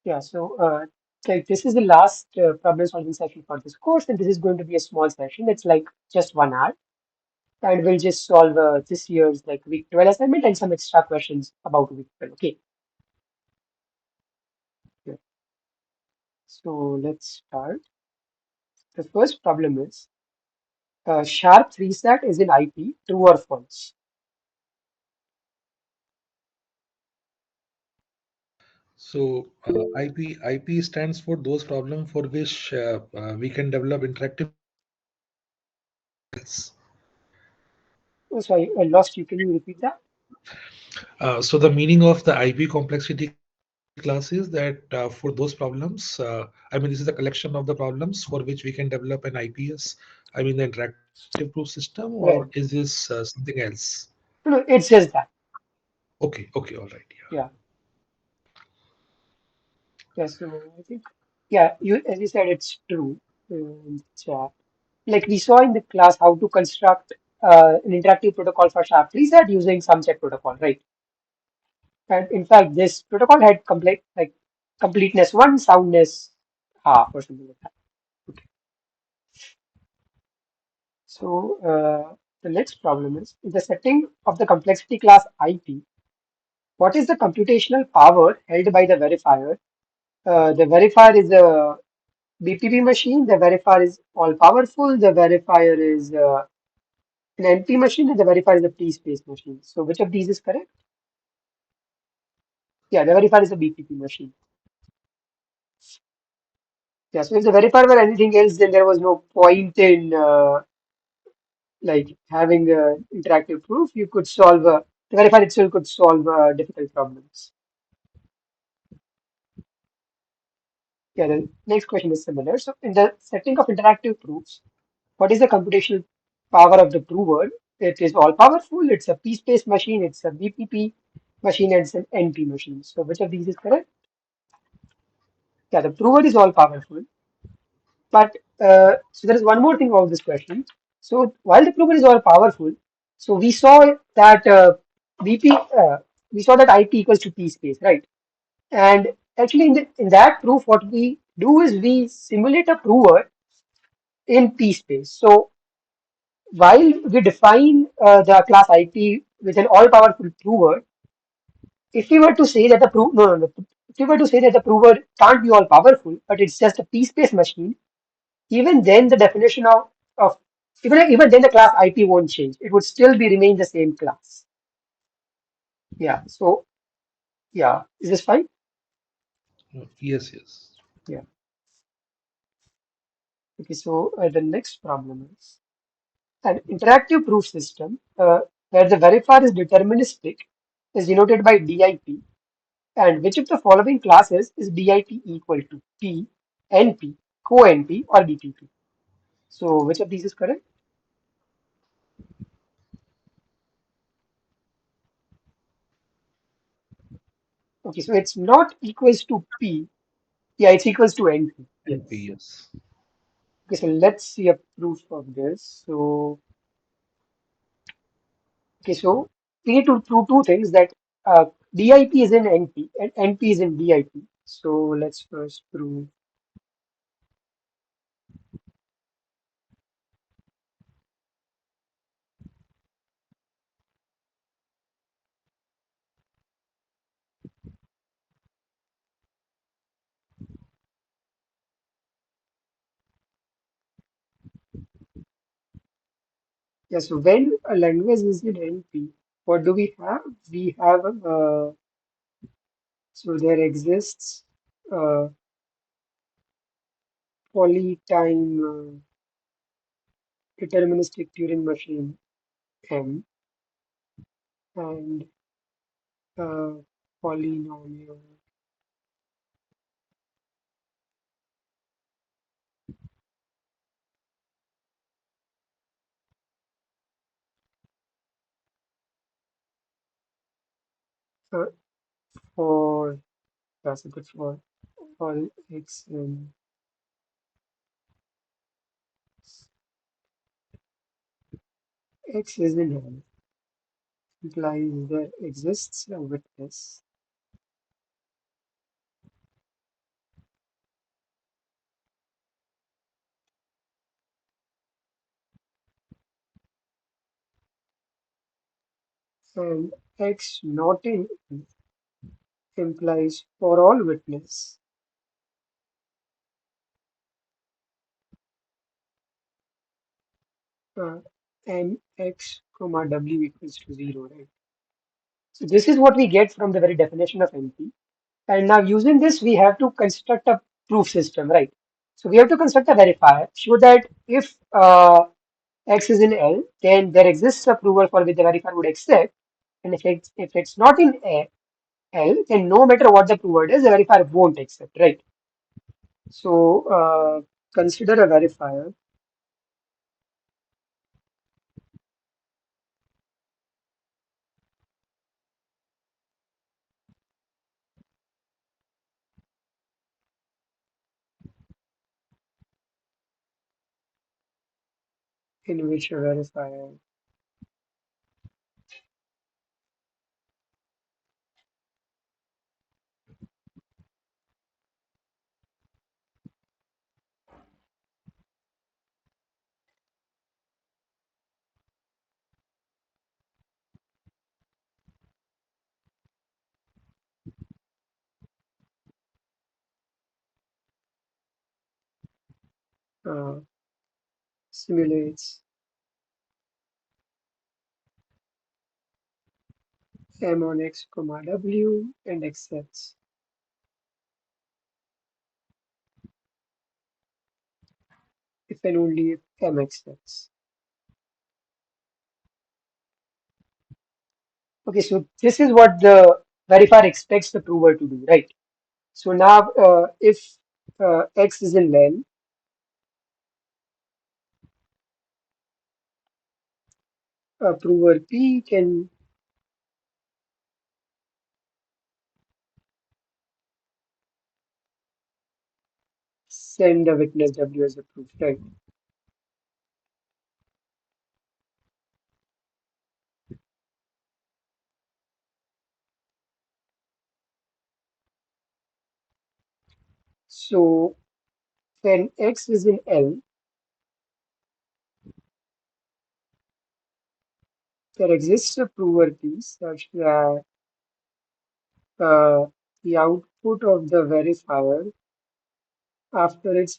Yeah, so like this is the last problem solving session for this course, and this is going to be a small session. It's like just 1 hour, and we'll just solve this year's like week 12 assignment and some extra questions about week 12. Okay, yeah. So let's start. The first problem is sharp 3 sat is in IP, true or false? So IP stands for those problems for which we can develop interactive else. Oh, sorry, I lost you. Can you repeat that? So the meaning of the IP complexity class is that for those problems, I mean, this is a collection of the problems for which we can develop an IPS. I mean, the interactive proof system, or is Right. this something else? No, no, it's just that. Okay, all right, yeah. Yeah. Yeah. So I think, yeah, you as you said, it's true. Chat. Like we saw in the class how to construct an interactive protocol for sharp reset using some check protocol, right? And in fact, this protocol had complete like completeness one, soundness half, or something like that. Okay. So the next problem is in the setting of the complexity class IP, what is the computational power held by the verifier? The verifier is a BPP machine. The verifier is all powerful. The verifier is an NP machine, and the verifier is a P-space machine. So which of these is correct? Yeah, the verifier is a BPP machine. Yeah, so if the verifier were anything else, then there was no point in like having interactive proof. You could solve the verifier itself could solve difficult problems. Yeah, the next question is similar. So in the setting of interactive proofs, what is the computational power of the prover? It is all powerful. It's a P-space machine. It's a BPP machine. And it's an NP machine. So which of these is correct? Yeah, the prover is all powerful. But so there is one more thing about this question. So while the prover is all powerful, so we saw that BP, we saw that IP equals to P space, right? And actually, in that proof, what we do is we simulate a prover in P space. So while we define the class IP with an all powerful prover, if we were to say that the proof, no, no, no, if we were to say that the prover can't be all powerful, but it's just a P space machine, even then the definition of even then the class IP won't change. It would still be remain the same class. Yeah. So yeah, is this fine? Yes, yes. Yeah. Okay. So the next problem is an interactive proof system where the verifier is deterministic is denoted by DIP, and which of the following classes is DIP equal to P, NP, co-NP, or BPP? So which of these is correct? Okay, so it's not equals to P. Yeah, it's equals to NP. NP, Yes. yes. Okay, so let's see a proof of this. So, okay, so we need to prove two things that DIP is in NP and NP is in DIP. So let's first prove. Yeah, so when a language is in NP, what do we have? We have so there exists uh, polytime deterministic Turing machine M and uh, polynomial uh, for that's a good for x and x is in M implies there exists a witness and X not in implies for all witness uh, Mx comma W equals to 0, right? So this is what we get from the very definition of NP. And now using this, we have to construct a proof system, right? So we have to construct a verifier so that if X is in L, then there exists a prover for which the verifier would accept. And if it's not in L, then no matter what the prover is, the verifier won't accept, right? So consider a verifier in which a verifier uh, simulates M on X comma W and accepts if and only if M accepts. Okay, so this is what the verifier expects the prover to do, right? So now, if X is in len, prover P can send a witness W as a proof, right? So when X is in L, there exists a prover P such that uh, the output of the verifier after it's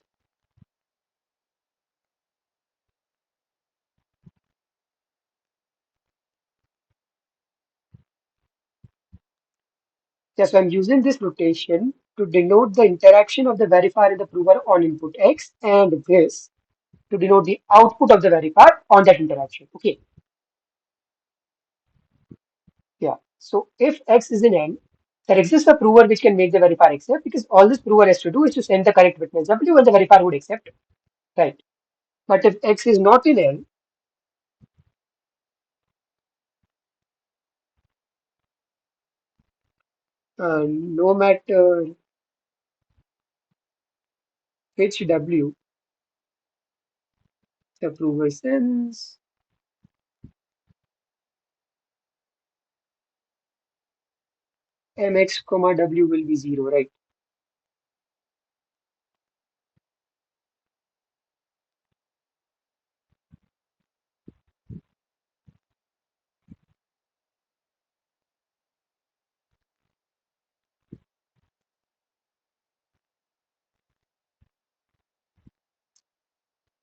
yes, I'm using this notation to denote the interaction of the verifier and the prover on input X, and this to denote the output of the verifier on that interaction. Okay, yeah. So if X is in N, there exists a prover which can make the verifier accept because all this prover has to do is to send the correct witness W and the verifier would accept, right? But if X is not in N, no matter which W the prover sends, Mx comma W will be 0, right?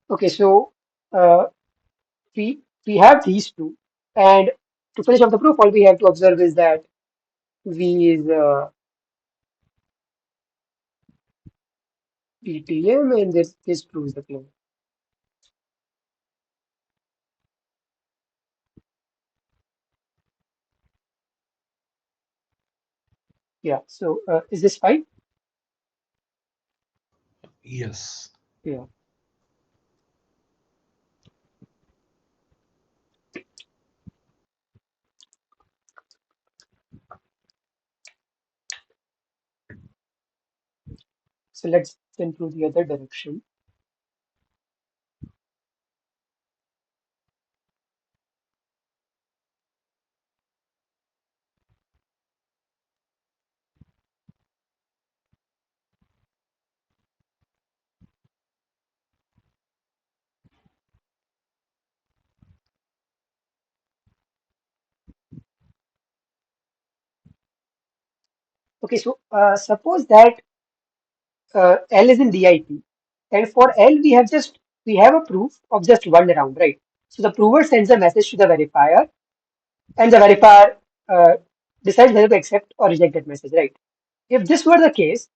Okay, so uh, we have these two, and to finish off the proof, all we have to observe is that V is PTM, and this proves the claim. Yeah. So is this fine? Yes. Yeah. So let's then prove the other direction. Okay, so suppose that L is in DIP, and for L we have a proof of just one round, right? So the prover sends a message to the verifier, and the verifier uh, decides whether to accept or reject that message, right? If this were the case,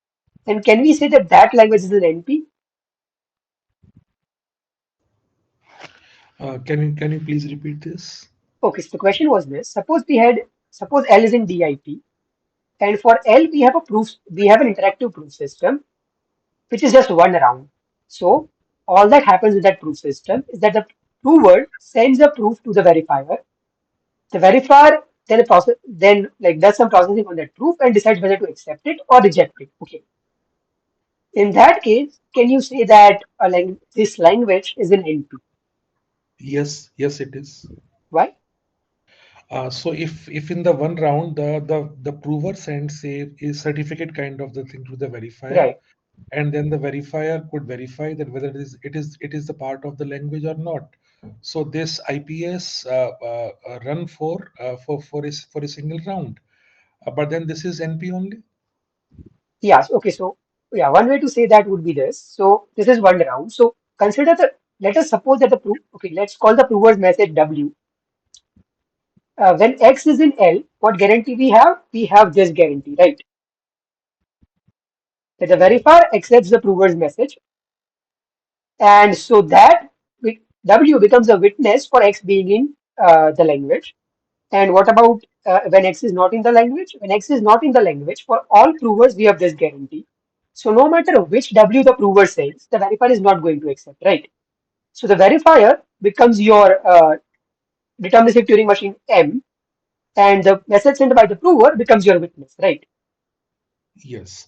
then can we say that that language is an NP? Can you please repeat this? Okay, so the question was this: suppose L is in DIP, and for L we have an interactive proof system which is just one round. So all that happens with that proof system is that the prover sends a proof to the verifier. The verifier then like does some processing on that proof and decides whether to accept it or reject it. Okay. In that case, can you say that this language is an NP? Yes, yes, it is. Why? So if in the one round the prover sends a certificate kind of the thing to the verifier, Right. and then the verifier could verify that whether it is the part of the language or not. So this IPS run for a single round, but then this is NP only. Yes. Okay. So yeah, one way to say that would be this. So this is one round. So consider let us suppose that the proof. Okay. Let's call the prover's message W. When X is in L, what guarantee we have? We have this guarantee, right? That the verifier accepts the prover's message, and so that W becomes a witness for X being in the language. And what about when X is not in the language? When X is not in the language, for all provers, we have this guarantee. So no matter which W the prover says, the verifier is not going to accept, right? So the verifier becomes your deterministic Turing machine M, and the message sent by the prover becomes your witness, right? Yes,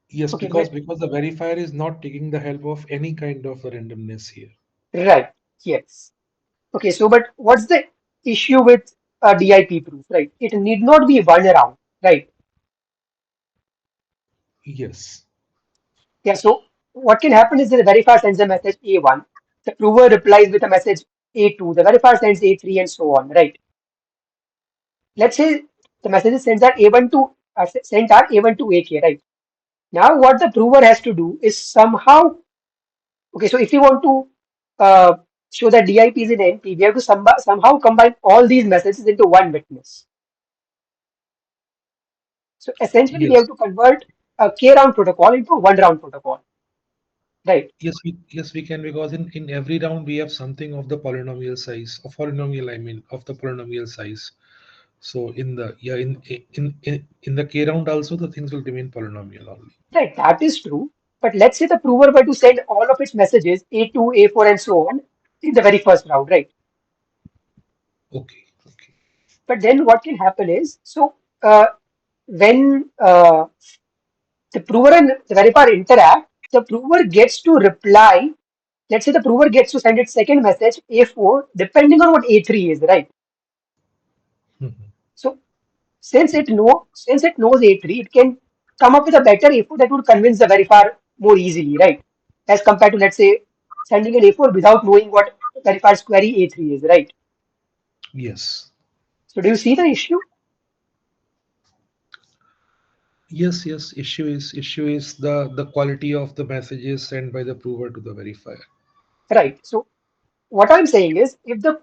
yes, Okay, because the verifier is not taking the help of any kind of randomness here. right, yes. Okay, so but what's the issue with a DIP proof, right? It need not be one round, right? Yes, Yeah, so what can happen is that the verifier sends a message A1, the prover replies with a message A2, the verifier sends A3 and so on, right? Let's say the messages sent are A1 to AK, right? Now what the prover has to do is somehow, okay, so if you want to uh, show that DIP is in NP, we have to somehow combine all these messages into one witness. So essentially we have yes, to convert a K round protocol into a one round protocol, right? yes, we can, because in every round we have something of the polynomial size, of polynomial, I mean, of the polynomial size. So in the yeah in the K round also the things will remain polynomial only. Right, that is true. But let's say the prover were to send all of its messages A2, A4, and so on in the very first round, right? Okay, okay. But then what can happen is, so when the prover and the verifier interact, the prover gets to reply. Let's say the prover gets to send its second message A4, depending on what A3 is, right? Mhm. So since it knows A3, it can come up with a better A4 that would convince the verifier more easily, right? As compared to let's say sending an A4 without knowing what verifier's query A3 is, right? Yes, So do you see the issue? yes. Issue is the quality of the messages sent by the prover to the verifier. Right. So what I'm saying is if the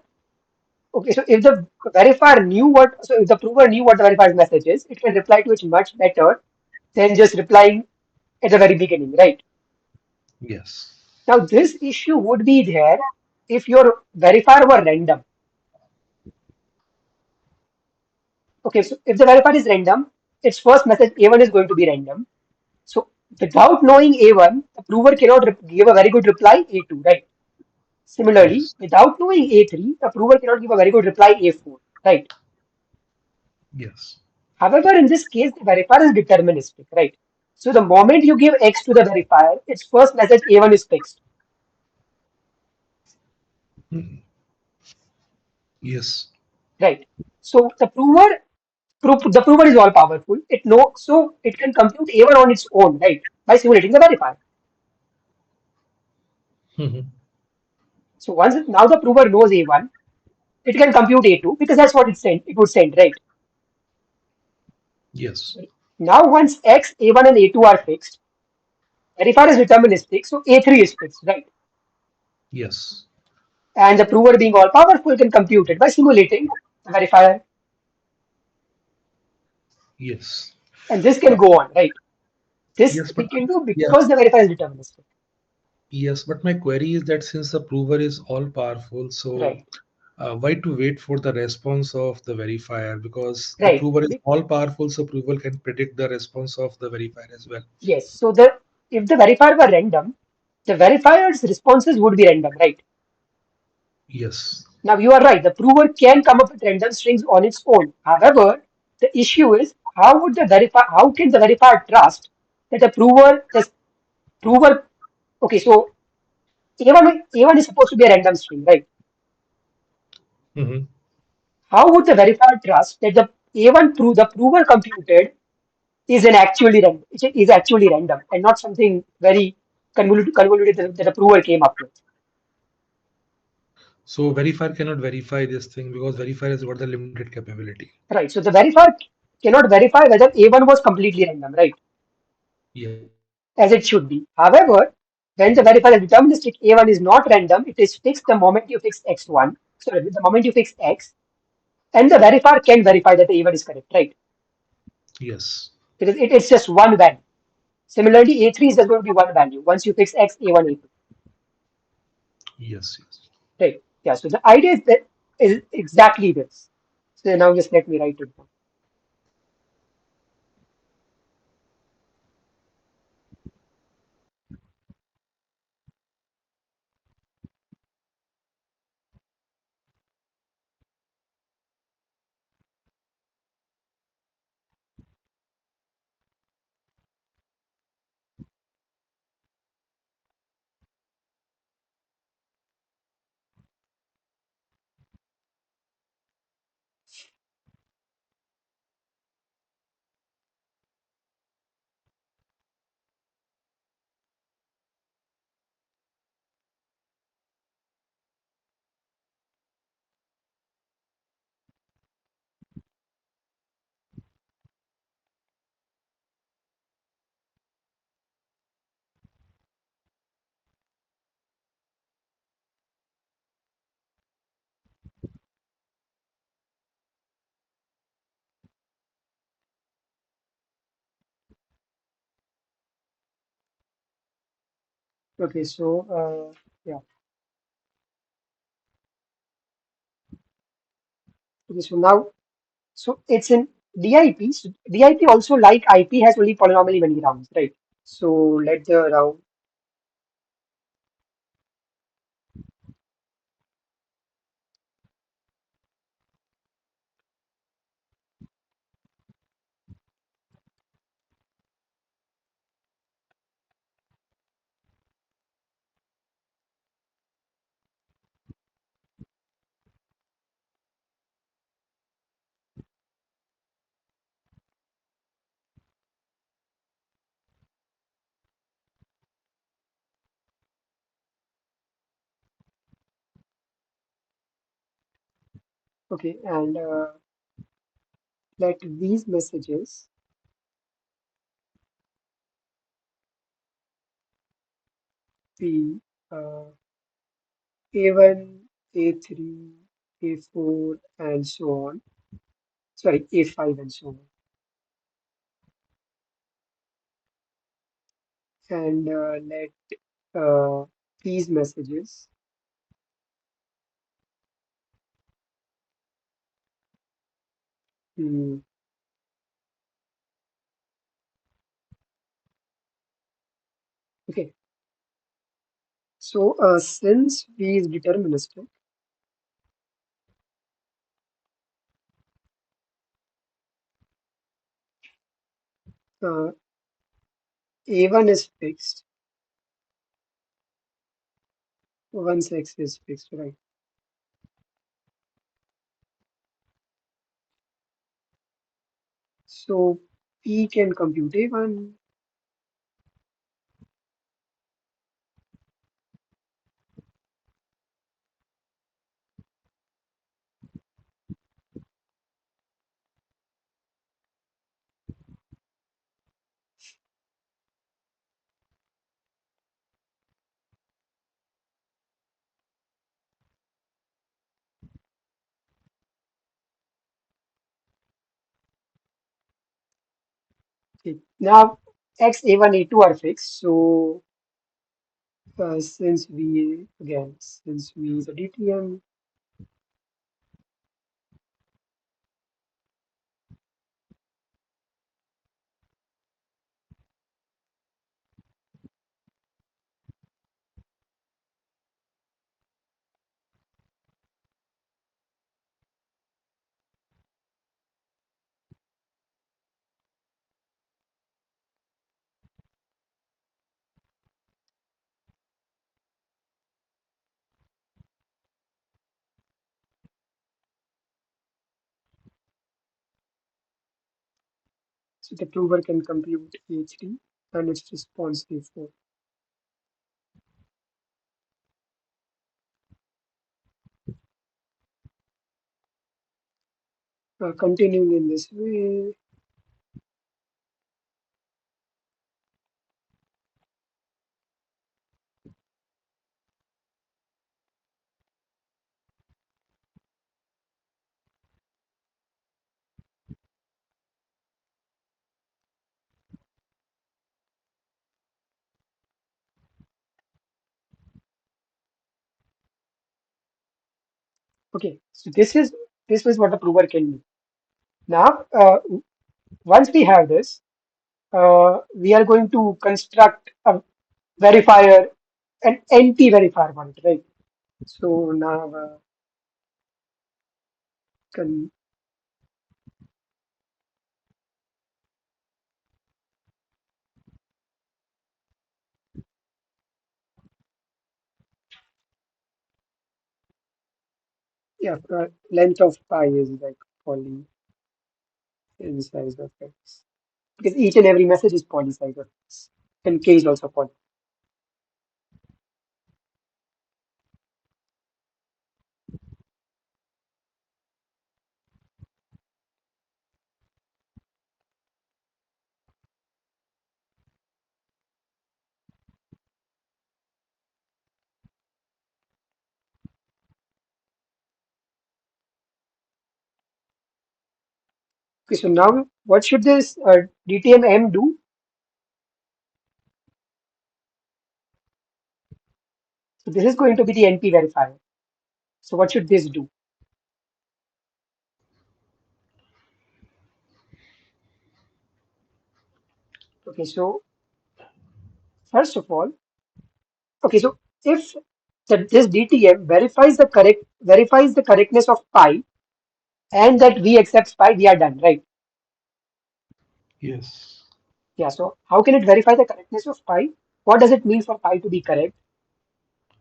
verifier knew if the prover knew what the verifier's message is, it can reply to it much better than just replying at the very beginning, right? Yes. Now this issue would be there if your verifier were random. Okay, so if the verifier is random, its first message A1 is going to be random. So without knowing A1, the prover cannot give a very good reply A2, right? Similarly, Yes. without knowing A3, the prover cannot give a very good reply A4, right? Yes. However, in this case, the verifier is deterministic, right? So the moment you give X to the verifier, its first message A1 is fixed, Mhm. Yes. right? So the prover is all powerful. So it can compute A1 on its own, right? By simulating the verifier. Mhm. So now the prover knows A1, it can compute A2 because that's what it would send, right? Yes. Now once X, A1 and A2 are fixed, verifier is deterministic, so A3 is fixed, right? Yes. And the prover being all powerful can compute it by simulating the verifier. Yes. And this Uh, can go on, right? This yes, but it can do yeah, because the verifier is deterministic. yes, but my query is that since the prover is all powerful, so Right, why to wait for the response of the verifier? Because the right. prover is all powerful, so prover can predict the response of the verifier as well. Yes. So the if the verifier were random, the verifier's responses would be random, right? Yes. Now you are right. The prover can come up with random strings on its own. However, the issue is how can the verifier trust that the prover, okay, so A1 is supposed to be a random string, right? Hmm. How would the verifier trust that the prover computed is actually random and not something very convoluted that the prover came up with? So verifier cannot verify this thing because verifier has got the limited capability. Right. So the verifier cannot verify whether A1 was completely random, right? Yes. As it should be. However, when the verifier is deterministic, A1 is not random. It is fixed the moment you fix X1. Sorry, the moment you fix X, and the verifier can verify that the A1 is correct, right? Yes. Because it is just one value. Similarly, A3 is just going to be one value. Once you fix X, A1, A2. Yes. Yes. Right. Yeah. So the idea is that is exactly this. So now just let me write it down. Okay. So yeah. Okay. So now so it's in DIP. So DIP also like IP has only polynomially many rounds, right? So let the round. Okay, and let these messages be uh, A1, A3, A4, and so on. Sorry, A5 and so on. And let these messages hmm, okay. So since V is deterministic, uh, A1 is fixed once X is fixed, right? So P can compute A1. Okay. Now x a1 a2 are fixed. So since we use a DTM, so the prover can compute HD and its response A4. Continuing in this way. Okay, so this is what the prover can do. Now, once we have this, we are going to construct a verifier, an anti-verifier one, right? So now, can, yeah, length of pi is like poly in size of x, because each and every message is poly size of x, and k is also poly. Okay, so now what should this DTMM do? So this is going to be the NP verifier. So what should this do? Okay, so first of all, okay, so if this DTM verifies the correctness of pi and that v accepts pi, we are done, right? Yes. Yeah, so how can it verify the correctness of pi? What does it mean for pi to be correct?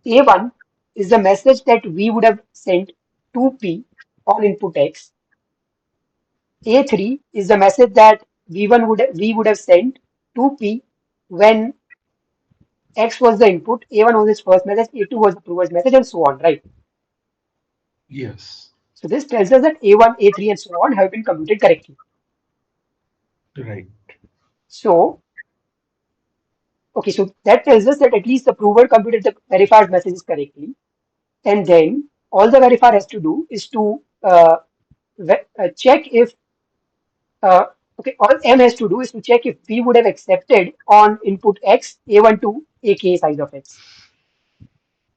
A1 is the message that we would have sent to P on input X. A3 is the message that we would have sent to P when X was the input, A1 was its first message, A2 was the prover's message, and so on, right? Yes. So this tells us that A1, A3, and so on have been computed correctly. Right. So, okay, so that tells us that at least the prover computed the verifier's messages correctly. And then all the verifier has to do is to check if okay, all M has to do is to check if we would have accepted on input X A1 to AK size of X.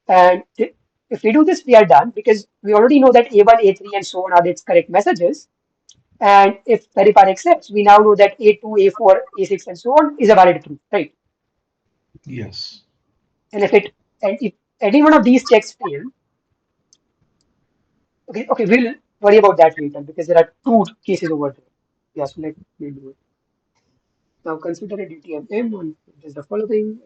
And if we do this, we are done because we already know that A1, A3, and so on are its correct messages. And if verifier accepts, we now know that A2, A4, A6, and so on is a valid proof, right? Yes. And if any one of these checks fail, okay, we'll worry about that later because there are two cases over there. Yeah, so let me do it. Now consider a DTM on it is the following.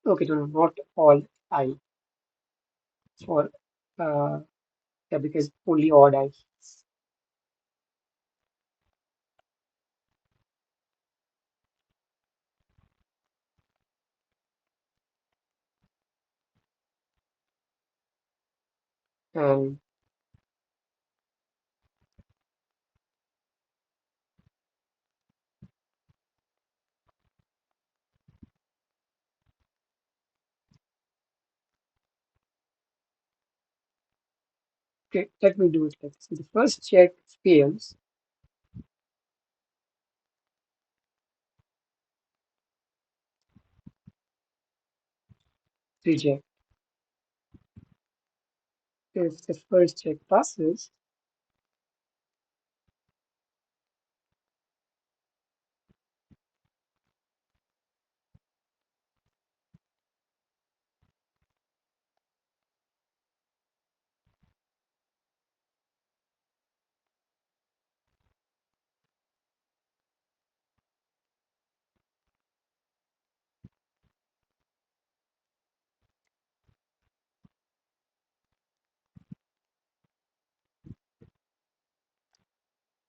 Okay, no, not all I for uh, yeah, because only odd I. And okay, let me do it like this. So the first check fails, reject. If the first check passes,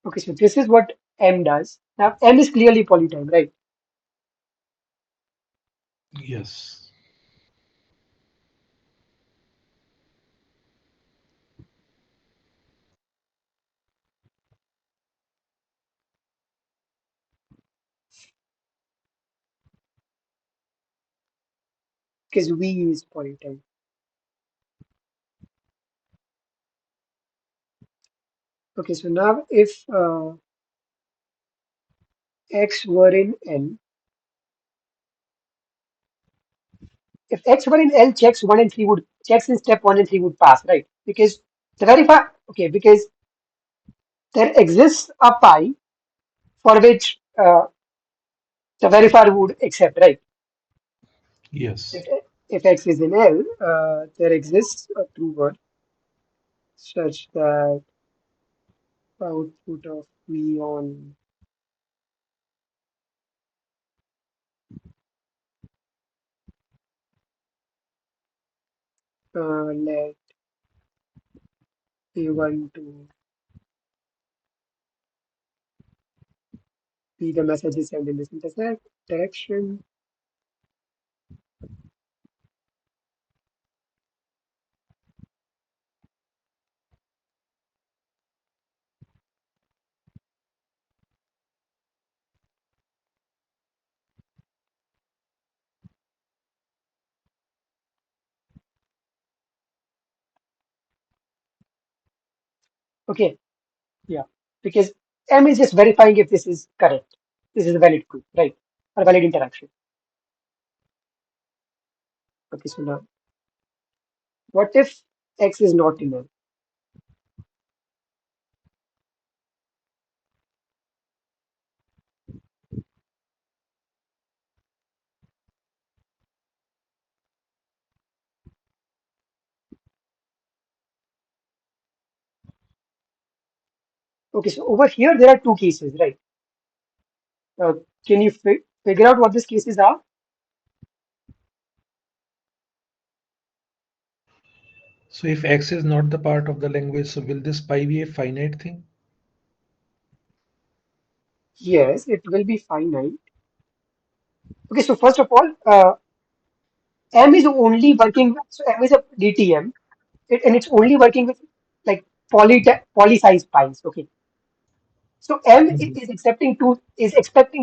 okay, so this is what M does. Now M is clearly polytime, right? Yes. Because V is polytime. Okay, so now if X were in L, if X were in L, checks 1 and 3 would, checks in step 1 and 3 would pass, right? Because the verify, okay, because there exists a pi for which the verifier would accept, right? Yes. If, if X is in L, there exists a true word such that output of V on let A1 to be the messages sent in this intersect direction. Okay, yeah, because M is just verifying if this is correct. This is a valid proof, right? Or valid interaction. Okay, so now what if X is not in M? Okay, so over here there are two cases, right? Uh, can you figure out what these cases are? So if X is not the part of the language, so will this pi be a finite thing? Yes, it will be finite. Okay, so first of all, M is only working, so M is a DTM, and it's only working with like poly-size pies. Okay, so M Mhm. is expecting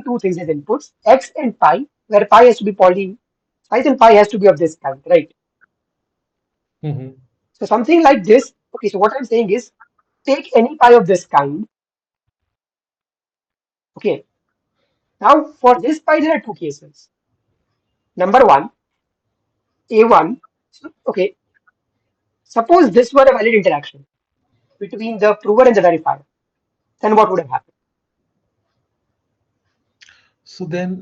two things as inputs, X and pi, where pi has to be poly size and pi has to be of this kind, right? Mhm. So something like this. Okay, so what I'm saying is take any pi of this kind. Okay, now for this pi there are two cases. Number one, A1. So, okay, suppose this were a valid interaction between the prover and the verifier, then what would have happened? So then,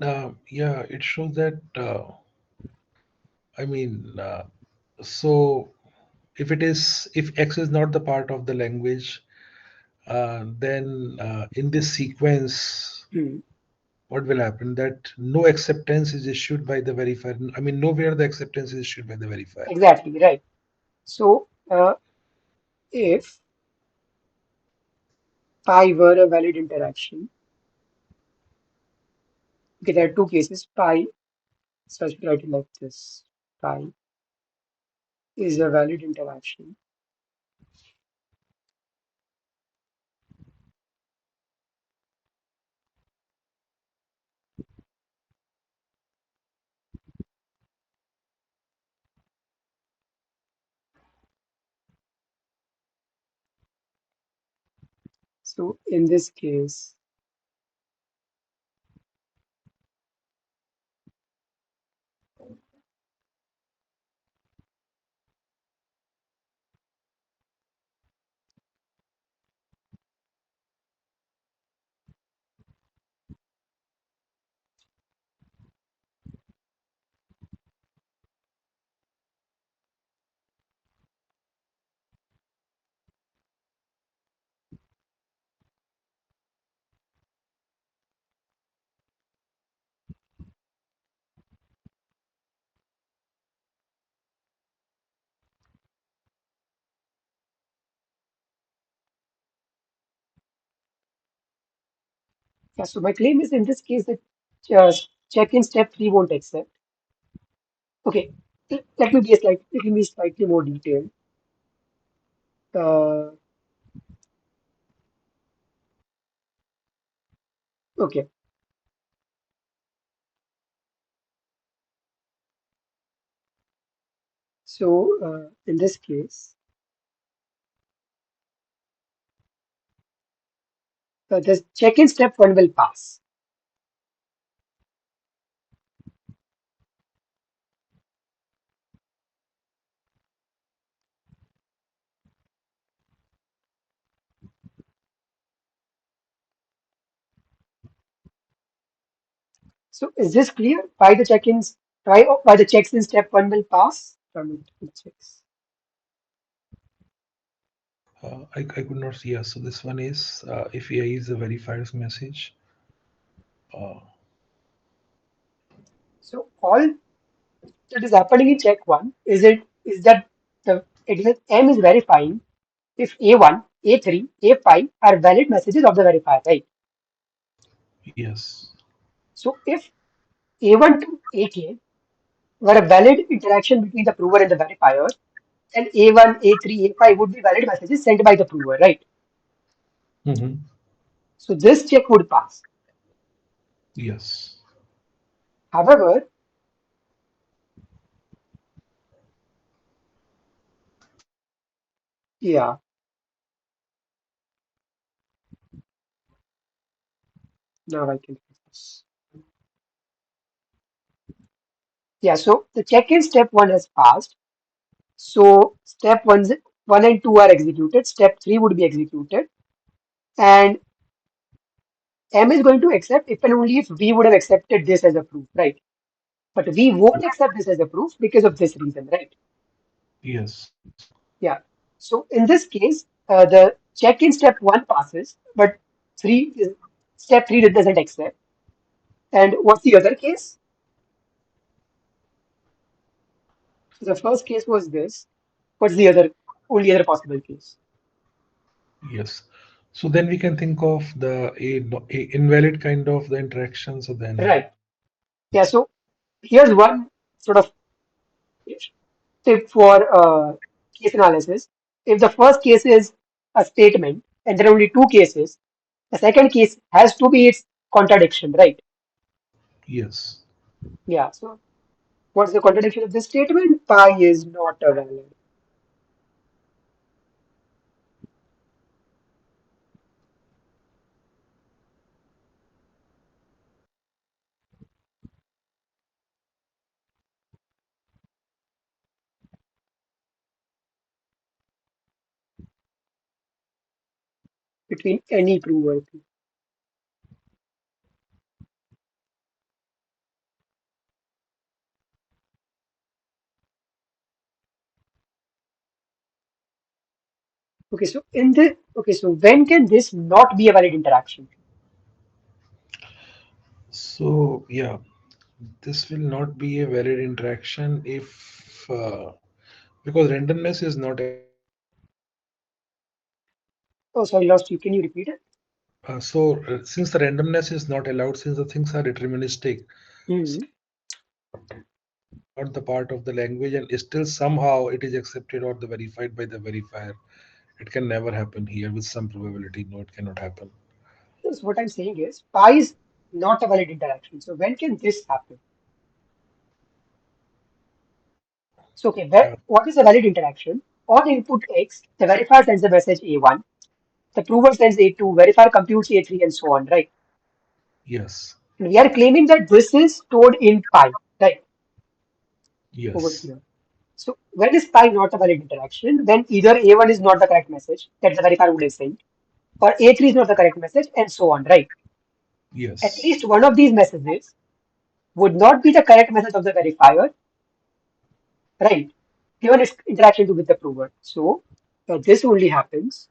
yeah, it shows that, I mean, so if X is not the part of the language, then in this sequence, Hmm, what will happen? That no acceptance is issued by the verifier. I mean, nowhere the acceptance is issued by the verifier. exactly, right. So if pi were a valid interaction, okay, there are two cases. Pi, so I should write it like this. Pi is a valid interaction. So in this case, yeah, so my claim is in this case that uh, check-in step 3 won't accept. Okay, let me be slightly more detailed. Uh, okay, so in this case, the check-in step 1 will pass. So is this clear? Why the checks in step 1 will pass? From it checks. I could not see. Yeah, so this one is if AI is a verified message. Uh, So all that is happening in check 1 is that the M is verifying if A1, A3, A5 are valid messages of the verifier, right? yes. So if A1 to AK were a valid interaction between the prover and the verifier, then A1, A3, A5 would be valid messages sent by the prover, right? Hmm. So this check would pass. Yes. However, yeah, now I can focus. Yeah, so the check-in step 1 has passed. So step 1 and 2 are executed. Step 3 would be executed. And M is going to accept if and only if we would have accepted this as a proof, right? But we won't accept this as a proof because of this reason, right? Yes. Yeah. So in this case, the check-in step 1 passes, but three is step 3 that doesn't accept. And what's the other case? So the first case was this. What's the only other possible case? Yes. So then we can think of the a invalid kind of the interaction. So then, Right. Yeah. So here's one sort of tip for case analysis. If the first case is a statement and there are only two cases, the second case has to be its contradiction, right? yes. Yeah. So what's the contradiction of this statement? Pi is not a valid. Between any prover. Okay, so when can this not be a valid interaction? So yeah, this will not be a valid interaction if because randomness is not allowed. Oh, sorry, lost you. Can you repeat it? Since the randomness is not allowed, since the things are deterministic, Hmm. not the part of the language, and still somehow it is accepted or the verified by the verifier. It can never happen here with some probability. No, it cannot happen. So what I'm saying is pi is not a valid interaction. So when can this happen? So okay, Uh, what is a valid interaction? On input X, the verifier sends the message A1. The prover sends A2, verifier computes A3, and so on, right? Yes. And we are claiming that this is stored in pi, right? Over Yes. here. So when is pi not a valid interaction? When either A1 is not the correct message that the verifier would have sent, or A3 is not the correct message, and so on, right? At Yes. least one of these messages would not be the correct message of the verifier, right? Given its interaction with the prover. So this only happens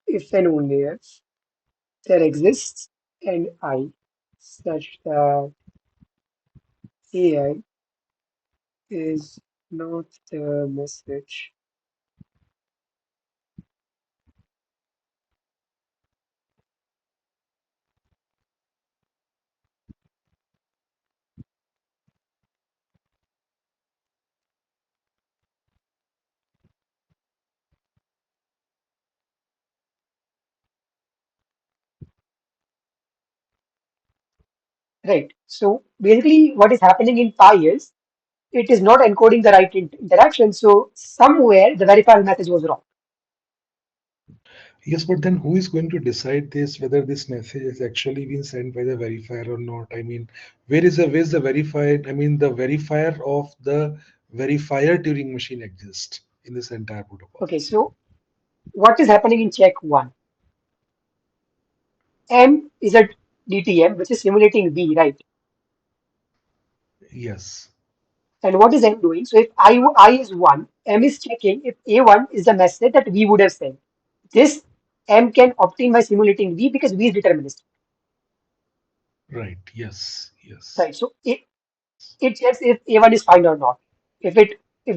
if and only if there exists an I such that AI is not the message. Right. So basically, what is happening in pi is it is not encoding the right interaction. So somewhere the verifier message was wrong. Yes, but then who is going to decide this, whether this message is actually been sent by the verifier or not? I mean, where's the verifier? I mean, the verifier of the verifier Turing machine exists in this entire protocol. Okay. So what is happening in check one? M is a DTM, which is simulating V, right? Yes. And what is M doing? So if I is 1, M is checking if A1 is the message that V would have sent. This M can obtain by simulating V because V is deterministic, Right. Yes. Yes. right? So it checks if A1 is fine or not. If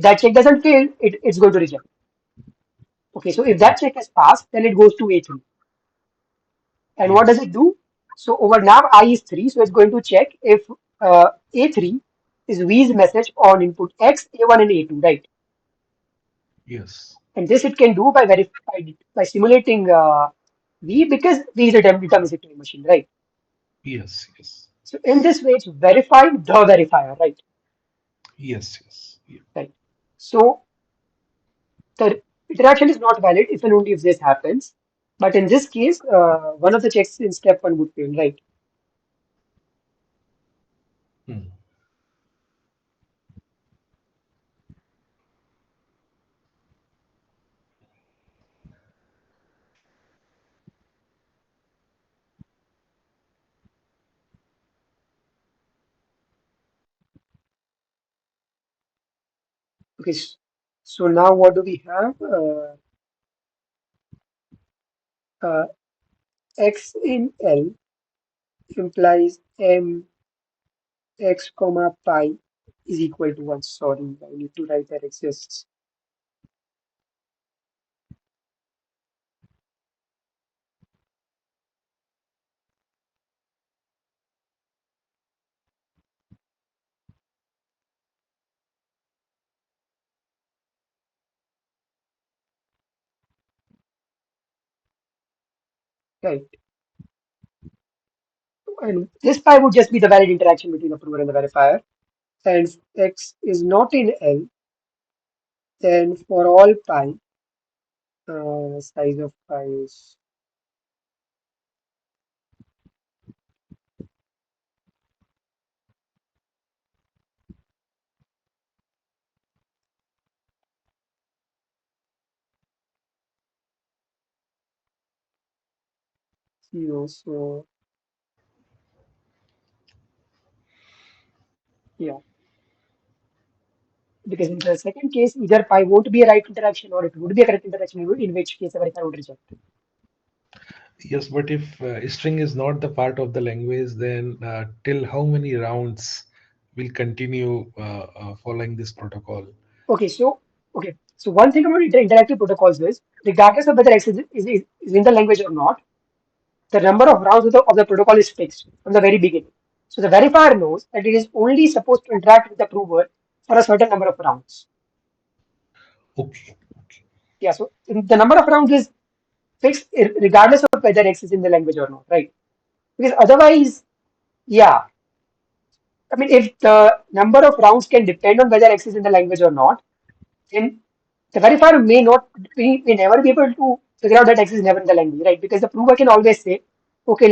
that check doesn't fail, it's going to reject. Okay, so if that Okay. check has passed, then it goes to A3. And what does Yes. it do? So over now I is 3, so it's going to check if A3 is V's message on input X, A1 and A2, right? Yes. And this it can do by by simulating V because V is a deterministic machine, right? Yes. Yes. So in this way, it's verifying the verifier, right? Yes. Yes. Yeah. Right. So the interaction is not valid if and only if this happens. But in this case, one of the checks in step one would fail, right? Hmm. Okay. So now what do we have? Uh, X in L implies M X comma pi is equal to 1. Sorry, I need to write that exists. Right. And this pi would just be the valid interaction between the prover and the verifier. And if X is not in L, then for all pi, size of pi is 0. So yeah, because in the second case, either pi won't be a right interaction or it would be a correct interaction, in which case the verifier would reject. Yes, but if string is not the part of the language, then till how many rounds will continue following this protocol? Okay, so one thing about interactive protocols is regardless of whether X is in the language or not, the number of rounds of the protocol is fixed from the very beginning. So the verifier knows that it is only supposed to interact with the prover for a certain number of rounds. Okay. Okay. Yeah, so the number of rounds is fixed regardless of whether X is in the language or not, right? Because otherwise, yeah, I mean, if the number of rounds can depend on whether X is in the language or not, then the verifier may never be able to figure out that X is never in the language, right? Because the prover can always say, okay,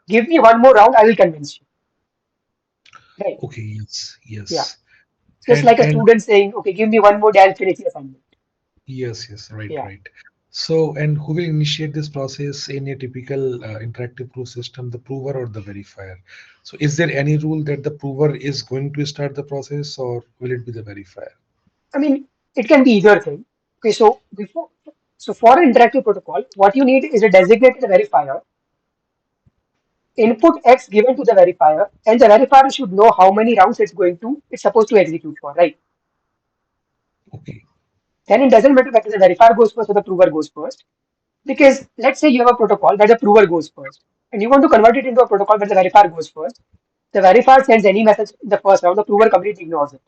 give me one more round, I will convince you, right? Okay, yes, Yeah. yes. Just like a And student saying, okay, give me one more day, I'll finish the assignment. yes, yes, right, Yeah. right. So, and who will initiate this process in a typical interactive proof system, the prover or the verifier? So, is there any rule that the prover is going to start the process, or will it be the verifier? I mean, it can be either thing. Okay, so for an interactive protocol, what you need is a designated verifier, input X given to the verifier, and the verifier should know how many rounds it's supposed to execute for, right? Okay, Then it doesn't matter whether the verifier goes first or the prover goes first. Because let's say you have a protocol where the prover goes first, and you want to convert it into a protocol where the verifier goes first. The verifier sends any message in the first round, the prover completely ignores it.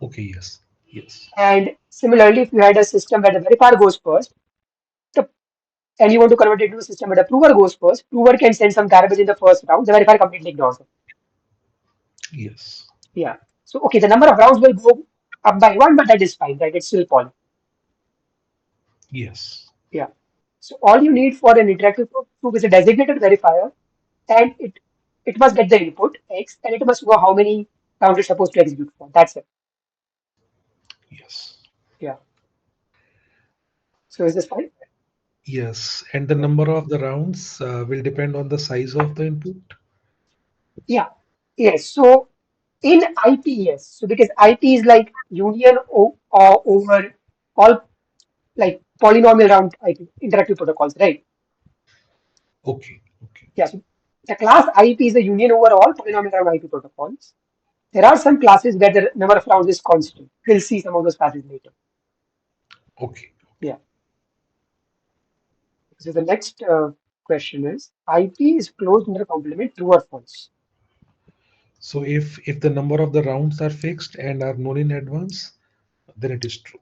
okay, yes, yes, And similarly, if you had a system where the verifier goes first, the, and you want to convert it into a system where the prover goes first, prover can send some garbage in the first round, the verifier completely ignores it. yes, Yeah. So, okay, the number of rounds will go up by one, but that is fine, right? It's still poly. yes, Yeah. So, all you need for an interactive proof is a designated verifier, and it must get the input X, and it must know how many rounds it's supposed to execute for. That's it. yes, Yeah. So, is this fine? yes. And the Yeah. number of the rounds will depend on the size of the input. Yeah. Yes. So, in IP, yes. So, because IP is like over all like polynomial round IP interactive protocols, right? Okay, okay, Yeah. So, the class IP is a union over all polynomial round IP protocols. There are some classes where the number of rounds is constant. We'll see some of those classes later. okay. Yeah. So the next question is IP is closed under complement, true or false? So if the number of the rounds are fixed and are known in advance, then it is true.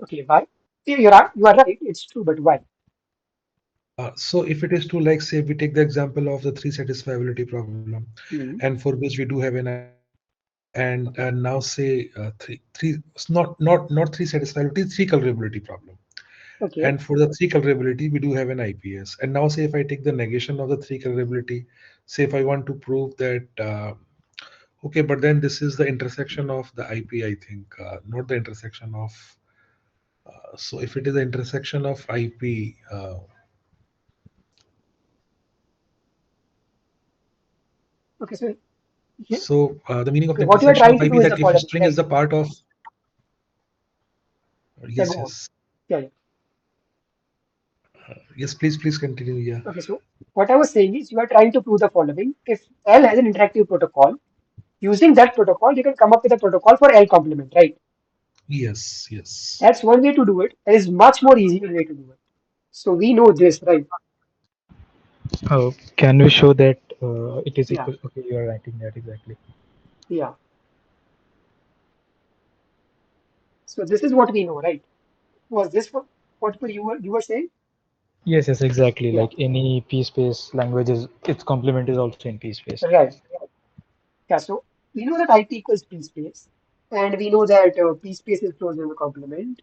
Okay, why? Yeah, you are right. It's true, but why? So if it is true, like say we take the example of the three satisfiability problem, Hmm. and for which we do have an IPS, and now say three not three satisfiability, three colorability problem, Okay. and for the three colorability we do have an IPS. And now say if I take the negation of the three colorability, say if I want to prove that. Okay, but then this is the intersection of the IP, I think, not the intersection of. So if it is the intersection of IP, Okay. So here, the meaning of okay, the what you are intersection trying of to IP do is is that the if a following, string is right? the part of, Yeah, yes, go on. yes, yes, please continue. Yeah, Okay. So what I was saying is you are trying to prove the following. If L has an interactive protocol, using that protocol, you can come up with a protocol for L complement, right? yes, yes, That's one way to do it. There is much more easier way to do it. So we know this, right? Can we show that it is Yeah. equal? Okay, you are writing that exactly. Yeah. So this is what we know, right? Was this what you were saying? Yes, yes, exactly. Yeah. Like any P space languages, its complement is also in P space. Right. Yeah. So we know that IP equals P space, and we know that P space is closed in the complement.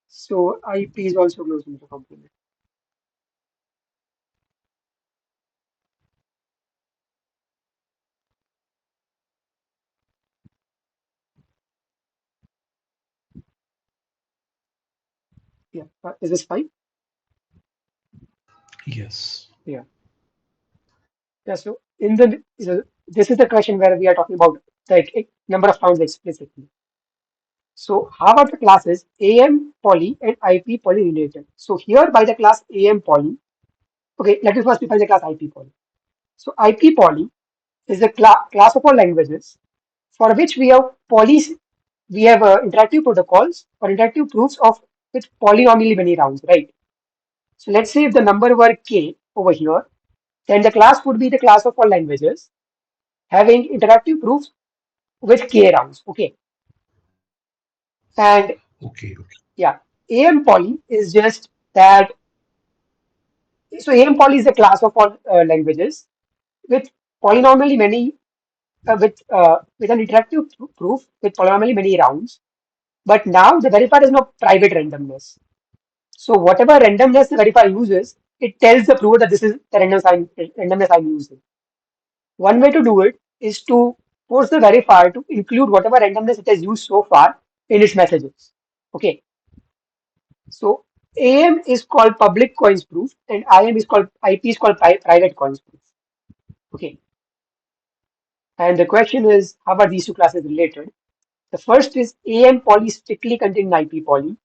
So IP is also closed in the complement. Yeah. Is this fine? yes, Yeah. Yeah. So this is the question where we are talking about like number of rounds explicitly. So how are the classes AM poly and IP poly related? So here by the class AM poly, okay, let me first define the class IP poly. So IP poly is a class of all languages for which we have interactive protocols or interactive proofs of with polynomially many rounds, right? So let's say if the number were k over here, then the class would be the class of all languages, having interactive proofs with k rounds. Okay, and Okay. yeah, AM poly is just that. So AM poly is a class of all languages with polynomially many with an interactive proof with polynomially many rounds. But now the verifier is not private randomness. So whatever randomness the verifier uses, it tells the prover that this is the randomness I'm using. One way to do it is to force the verifier to include whatever randomness it has used so far in its messages. Okay. So AM is called public coins proof and IM is called IP is called private coins proof. Okay. And the question is, how are these two classes related? The first is AM poly strictly contained in IP poly.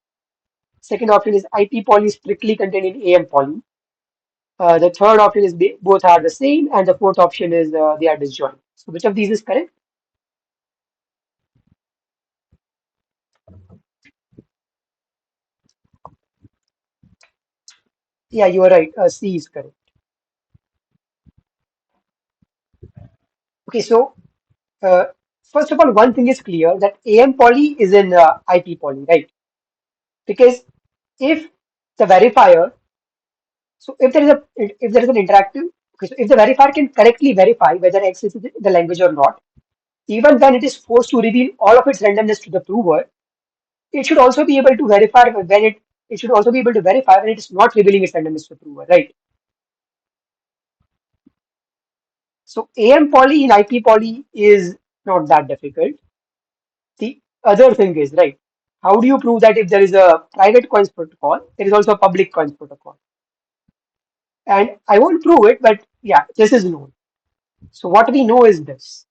Second option is IP poly strictly contained in AM poly. The third option is both are the same, and the fourth option is they are disjoint. So which of these is correct? Yeah, you are right. C is correct. Okay, so uh, first of all, one thing is clear that AM poly is in IP poly, right? Because if the verifier, so if there is an interactive, okay, so if the verifier can correctly verify whether X is the language or not, even when it is forced to reveal all of its randomness to the prover, it should also be able to verify when it should also be able to verify when it is not revealing its randomness to the prover, right? So AM poly in IP poly is not that difficult. The other thing is, right, how do you prove that if there is a private coins protocol, there is also a public coins protocol? And I won't prove it, but yeah, this is known. So what we know is this.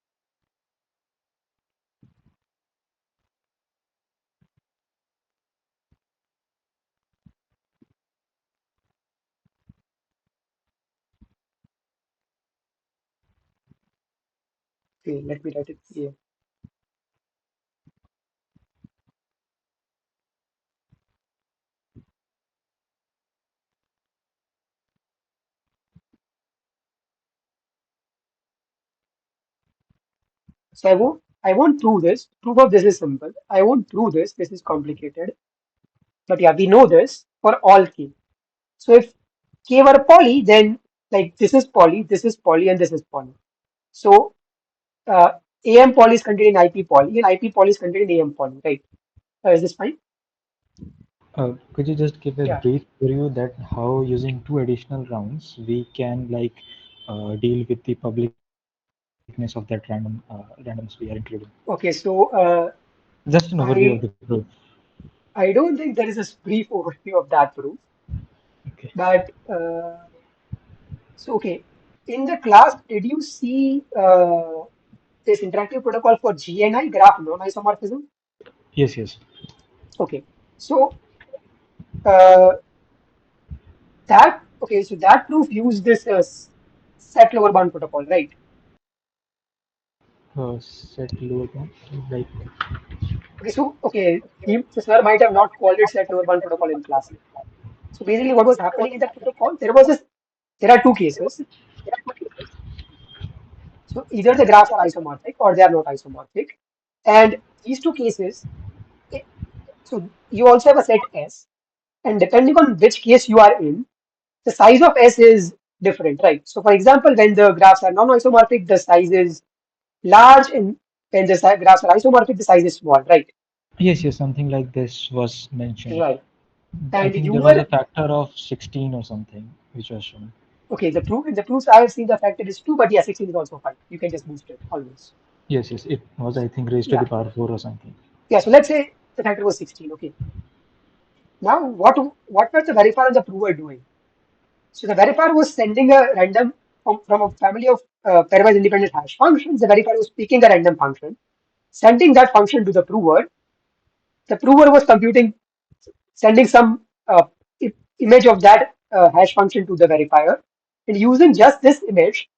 Okay, let me write it here. So I won't prove this. Proof of this is simple. I won't prove this. This is complicated. But yeah, we know this for all k. So if k were a poly, then like this is poly, and this is poly. So uh, AM poly is contained in IP poly, and IP poly is contained in AM poly, right? Is this fine? Could you just give a Yeah. brief review that how using two additional rounds we can like deal with the publicness of that randomness we are including? Okay. So Just an overview of I the proof. I don't think there is a brief overview of that proof, Okay. but so okay. In the class, did you see this interactive protocol for GNI graph non-isomorphism? Yes, yes. Okay. So uh, so that proof used this set lower bound protocol, right? Set lower bound, like The sir might have not called it set lower bound protocol in class. So basically, what was happening in that protocol? There are two cases. So either the graphs are isomorphic or they are not isomorphic, and these two cases. eh, So you also have a set S, and depending on which case you are in, the size of S is different, right? So for example, when the graphs are non-isomorphic, the size is large, and when the graphs are isomorphic, the size is small, right? yes, yes, something like this was mentioned. Right. I And think you there was a were factor of 16 or something which was shown. okay. The proofs I have seen the factor is 2, but yeah, 16 is also fine. You can just boost it always. Yes, yes, it was I think raised to Yeah. the power 4 or something. Yeah. So let's say the factor was 16. Okay. Now what were the verifier and the prover doing? So the verifier was sending a random from a family of pairwise independent hash functions. The verifier was picking a random function, sending that function to the prover. The prover was sending some image of that hash function to the verifier. And using just this image,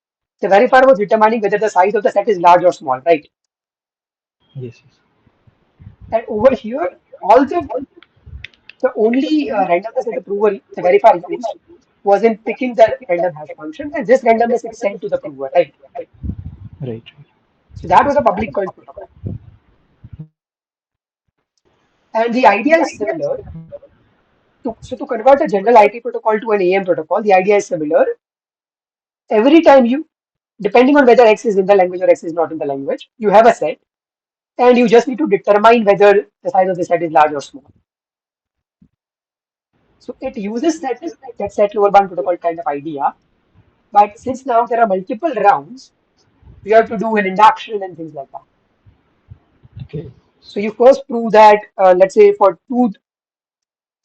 the verifier was determining whether the size of the set is large or small, right? Yes, yes. And over here, all the only randomness that the verifier used was in picking the random hash function, and this randomness is sent to the prover, right? Right, right. So that was a public coin protocol. And the idea is similar. So to convert a general IP protocol to an AM protocol, the idea is similar. Every time you, depending on whether X is in the language or X is not in the language, you have a set, and you just need to determine whether the size of the set is large or small. So it uses that set lower bound protocol kind of idea. But since now there are multiple rounds, you have to do an induction and things like that. Okay. So you first prove that, let's say for two,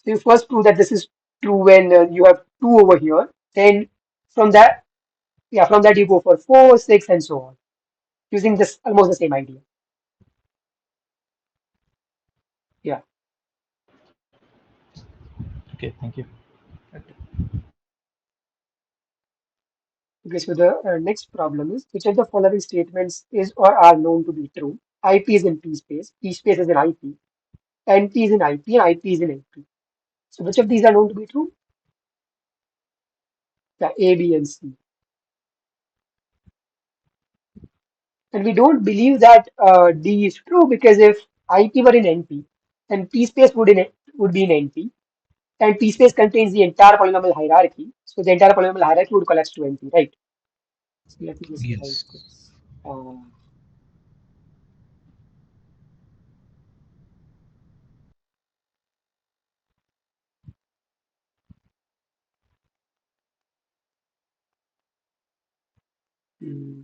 so you first prove that this is true when you have two over here. Then from that, yeah, from that you go for four, six, and so on, using this almost the same idea. Yeah. Okay. Thank you. Okay, so the next problem is which of the following statements is or are known to be true? IP is in P space, P space is in IP, NP is in IP, and IP is in NP. So which of these are known to be true? Yeah, A, B, and C. And we don't believe that D is true because if IP were in NP, then P space would be in NP, and P space contains the entire polynomial hierarchy. So the entire polynomial hierarchy would collapse to NP, right? So let me just write Yes. this. Uh, hmm,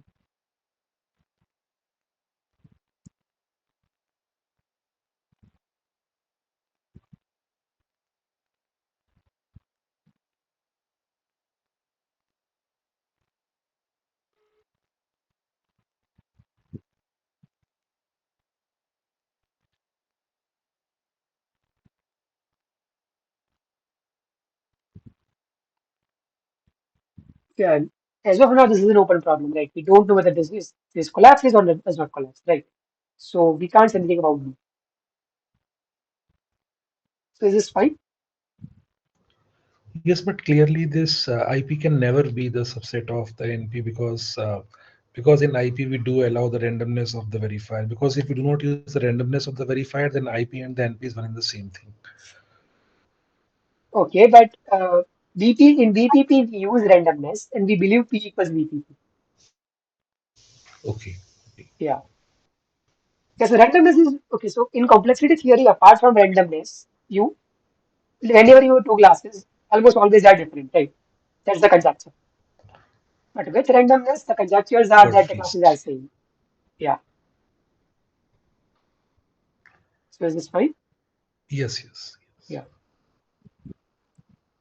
yeah. As of now, this is an open problem, right? We don't know whether this collapses or does not collapse, right? So we can't say anything about B. So is this fine? Yes, but clearly this IP can never be the subset of the NP because in IP we do allow the randomness of the verifier. Because if we do not use the randomness of the verifier, then IP and the NP is one and the same thing. Okay, but BP in BPP we use randomness and we believe P equals BPP. Okay. Yeah. Because randomness is okay. So in complexity theory, apart from randomness, you whenever you have two classes, almost always are different, right? That's the conjecture. But with randomness, the conjectures are Got that it. the Yes. classes are same. Yeah. So is this fine? Yes. Yes. Yeah.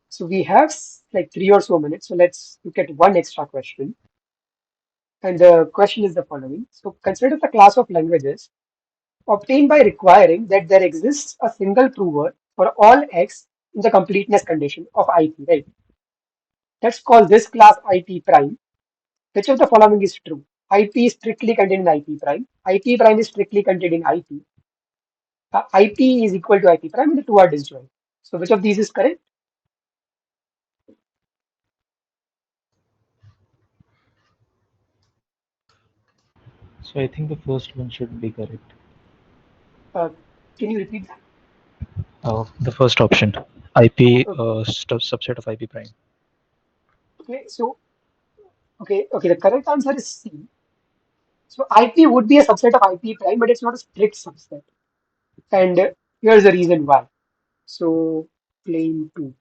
So we have like 3 or so minutes. So let's look at one extra question. And the question is the following. So consider the class of languages obtained by requiring that there exists a single prover for all x in the completeness condition of IP, right? Let's call this class IP prime. Which of the following is true? IP is strictly contained in IP prime. IP prime is strictly contained in IP. IP is equal to IP prime and the two are disjoint. So which of these is correct? So I think the first one should be correct. Uh, can you repeat that? The first option, IP Uh, subset of IP prime. Okay, so okay, the correct answer is C. So IP would be a subset of IP prime, but it's not a strict subset. And here's the reason why. So plain 2.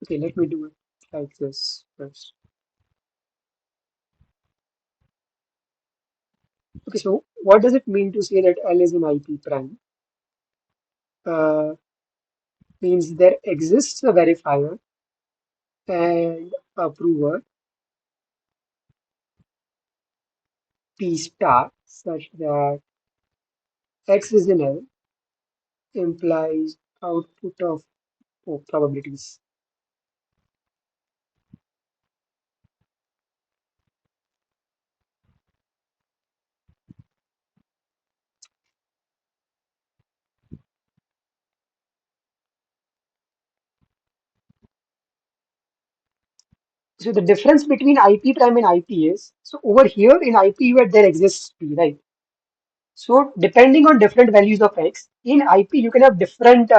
Okay, let me do it like this first. Okay, so what does it mean to say that L is an IP prime? Uh, Means there exists a verifier and a prover P star such that X is in L implies output of probabilities. So the difference between IP prime and IP is, so over here in IP where there exists P, right? So depending on different values of X, in IP you can have different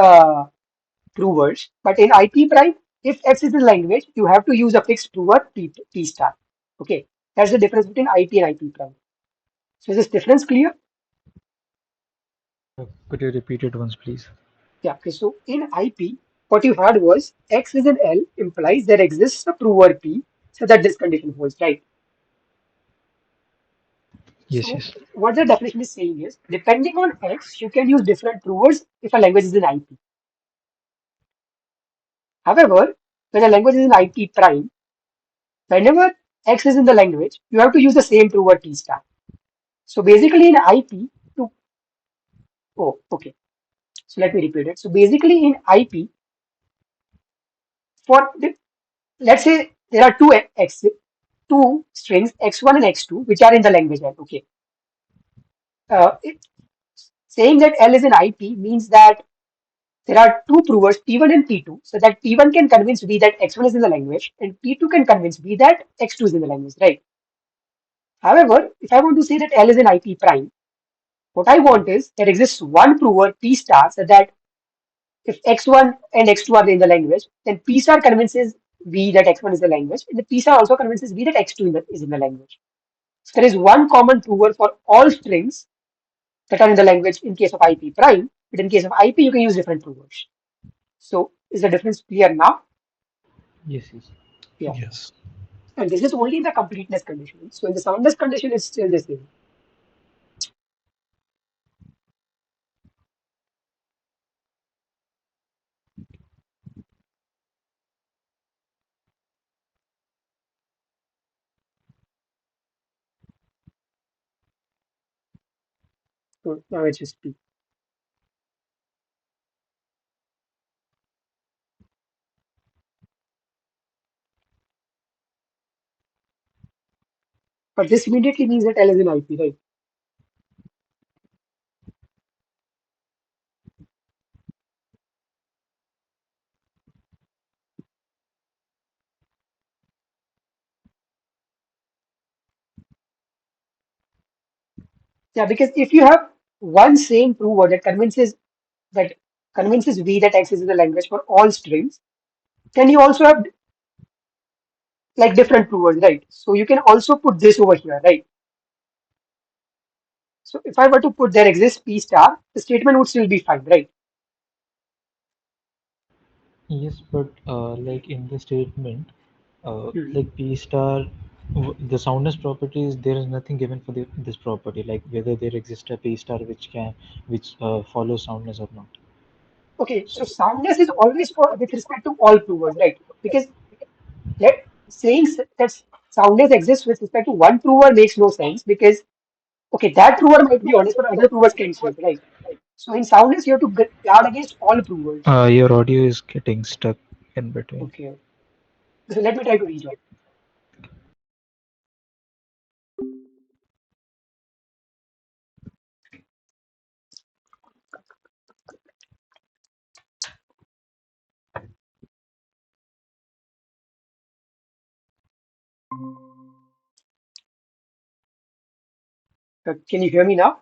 true words, but in IP prime, if X is the language, you have to use a fixed true word P star. Okay, that's the difference between IP and IP prime. So is this difference clear? Could you repeat it once, please? Yeah, okay. So in IP, what you had was X is an L implies there exists a true word P, so that this condition holds, right? Yes, So yes. what the definition is saying is, depending on X, you can use different true words if a language is in IP. However, when a language is in IP prime, whenever X is in the language, you have to use the same true word T star. So basically in IP, to oh, okay. So let me repeat it. So basically in IP, for the, let's say there are two strings x1 and x2 which are in the language L. Okay. It, saying that L is an IP means that there are two provers P1 and P2, so that P1 can convince V that x1 is in the language and P2 can convince V that x2 is in the language, right? However, if I want to say that L is an IP prime, what I want is there exists one prover P star so that if x1 and x2 are in the language, then P star convinces V that x1 is the language, and the P star also convinces V that x2 is in the language. So there is one common prover for all strings that are in the language in case of IP prime, but in case of IP, you can use different provers. So is the difference clear now? Yes, yes. Yeah. Yes. And this is only in the completeness condition. So in the soundness condition, it's still the same. So now it's just P. But this immediately means that L is in IP, right? Yeah, because if you have one same prover that convinces V that X is in the language for all strings, then you also have like different provers, right? So you can also put this over here, right? So if I were to put there exists P star, the statement would still be fine, right? Yes, but like in the statement, Hmm. like P star, the soundness properties, there is nothing given for this property, like whether there exists a P star which follows soundness or not. Okay, so soundness is always for with respect to all provers, right? Because let saying that soundness exists with respect to one prover makes no sense because okay, that prover might be honest, but other provers can cheat, right? So in soundness, you have to guard against all provers. Your audio is getting stuck in between. Okay, so let me try to rejoin. Can you hear me now?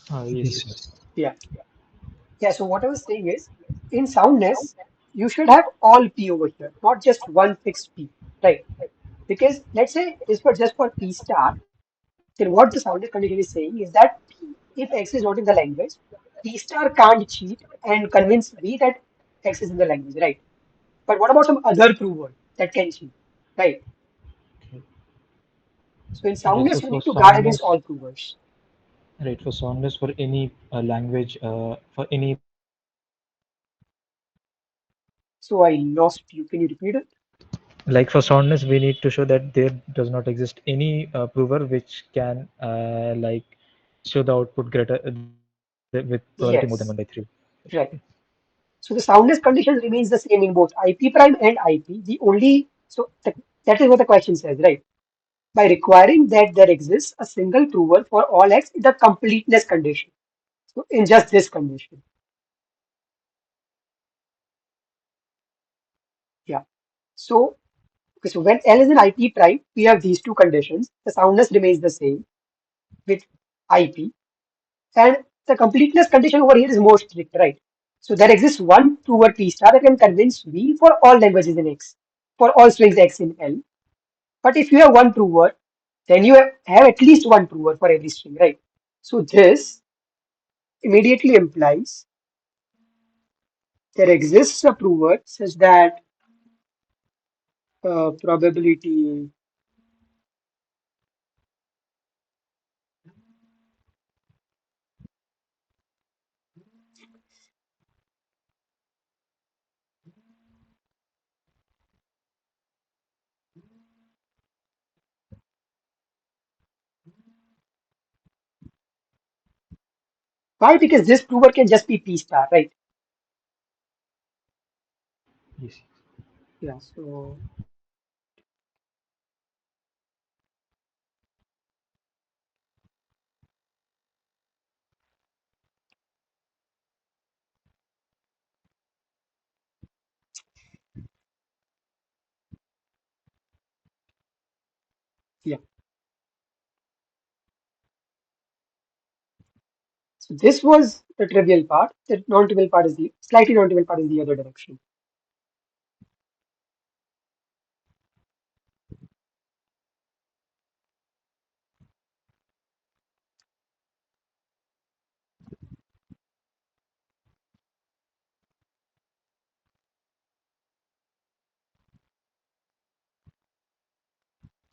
Yes, Yes. yes. Yes. Yeah. Yeah, so what I was saying is, in soundness, you should have all P over here, not just one fixed P, right? Because let's say this was just for P star, then what the soundness condition is saying is that P, if X is not in the language, P star can't cheat and convince V that X is in the language, right? But what about some other prover that can cheat, right? Okay. So in Right. So soundness, you for need to guard against soundness, all provers. right, for soundness for any language, for any language, So I lost you. Can you repeat it? like for soundness, we need to show that there does not exist any prover which can like show the output greater with probability more than 1 by Yes, 3. right. So the soundness condition remains the same in both IP prime and IP. The only that is what the question says, right? By requiring that there exists a single prover for all X in the completeness condition. So in just this condition, yeah. So Okay, so when L is an IP prime, we have these two conditions. The soundness remains the same with IP, and the completeness condition over here is more strict, right? So there exists one prover P star that can convince V for all languages in X, for all strings X in L. But if you have one prover, then you have at least one prover for every string, right? So this immediately implies there exists a prover such that probability. Why? Because this prover can just be P star, right? Yes. Yeah. So yeah. So this was the trivial part. The non-trivial part is the slightly non-trivial part is the other direction.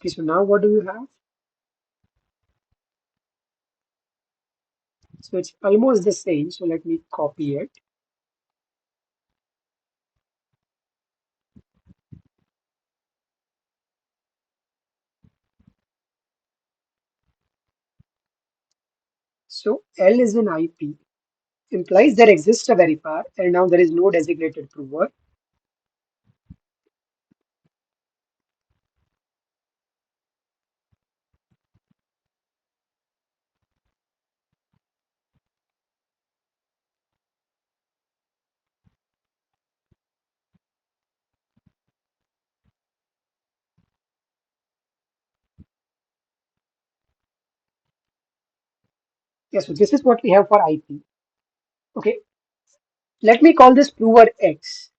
Okay. So now what do you have? So it's almost the same. So let me copy it. So L is an IP implies there exists a verifier and now there is no designated prover. Yeah, so this is what we have for IP. Okay, let me call this prover X.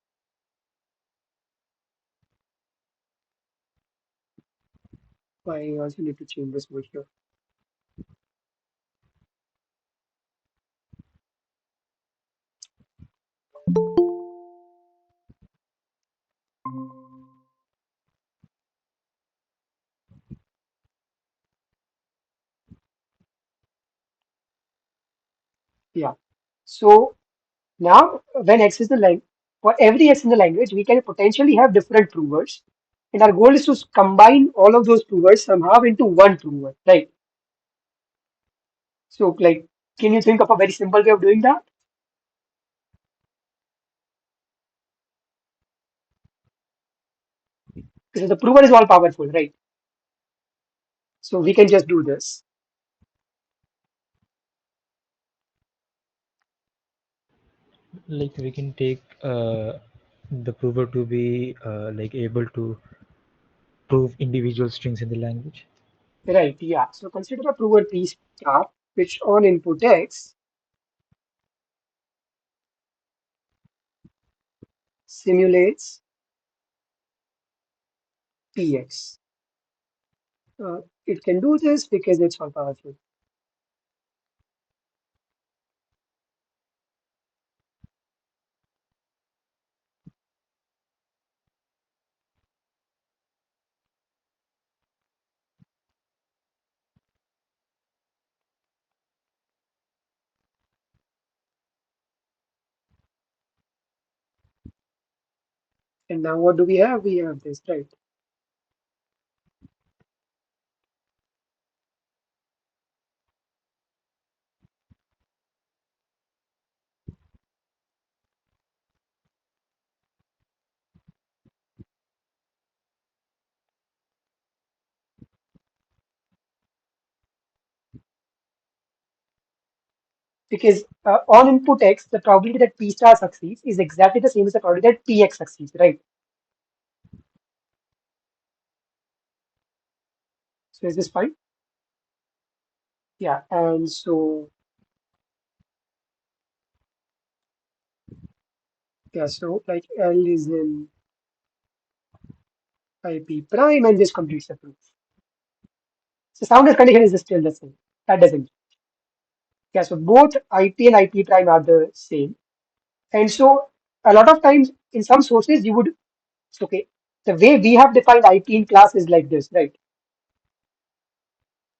I also need to change this over here. Yeah. So now when X is the language, for every X in the language, we can potentially have different provers. And our goal is to combine all of those provers somehow into one prover, right? So like, can you think of a very simple way of doing that? Because the prover is all powerful, right? So we can just do this. Like we can take the prover to be like able to prove individual strings in the language. Right, yeah. So consider a prover P star, which on input X simulates PX. It can do this because it's all powerful. And now what do we have? We have this, right? Because on input X, the probability that P star succeeds is exactly the same as the probability that PX succeeds, right? So is this fine? Yeah, and so yeah, so like L is in IP prime, and this completes the proof. So soundness condition is still the same. That doesn't. Yeah, so both IP and IP prime are the same. And so a lot of times in some sources you would, okay, the way we have defined IP in class is like this, right?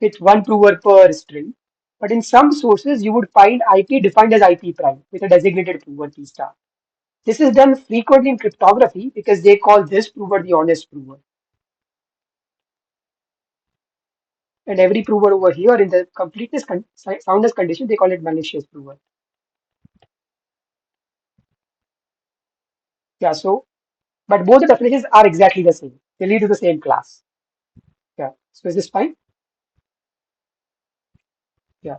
With one prover per string. But in some sources you would find IP defined as IP prime with a designated prover P star. This is done frequently in cryptography because they call this prover the honest prover. And every prover over here in the soundness condition, they call it malicious prover. Yeah, so, but both the definitions are exactly the same. They lead to the same class. Yeah, so is this fine? Yeah.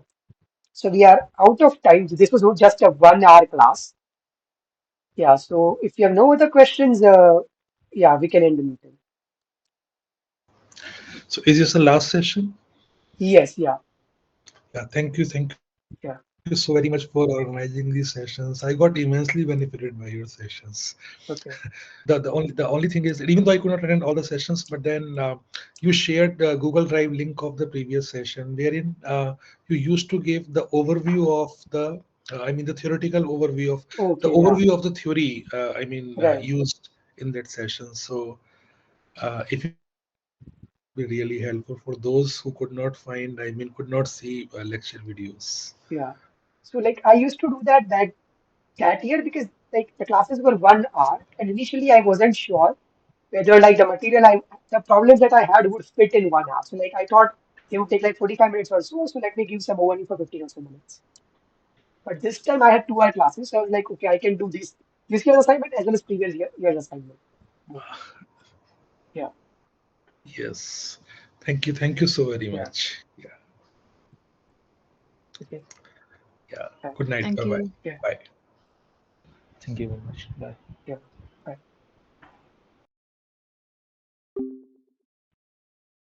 So we are out of time. This was just a 1 hour class. Yeah, so if you have no other questions, yeah, we can end the meeting. So is this the last session? Yes, yeah, Yeah, thank you so very yeah. much for organizing these sessions. I got immensely benefited by your sessions. Okay. The only thing is, even though I could not attend all the sessions, but then you shared the Google Drive link of the previous session, wherein you used to give the overview of the, I mean, the theoretical overview of the Okay, yeah, overview of the theory. right. Used in that session. So if you could share that, that would be really helpful for those who could not find, I mean, could not see lecture videos. Yeah. So like I used to do that year because like the classes were 1 hour and initially I wasn't sure whether like the problems that I had would fit in 1 hour. So like I thought it would take like 45 minutes or so. So let me give some overview for 15 or so minutes. But this time I had 2 hour classes. So I was like, okay, I can do this year's assignment as well as previous year's assignment. Both. Yeah. Yes. Thank you so very Yeah. much. Yeah. Okay. Yeah. Yeah. Good night. Thank Bye bye. you. Yeah. Bye. Thank you very much. Bye. Yeah.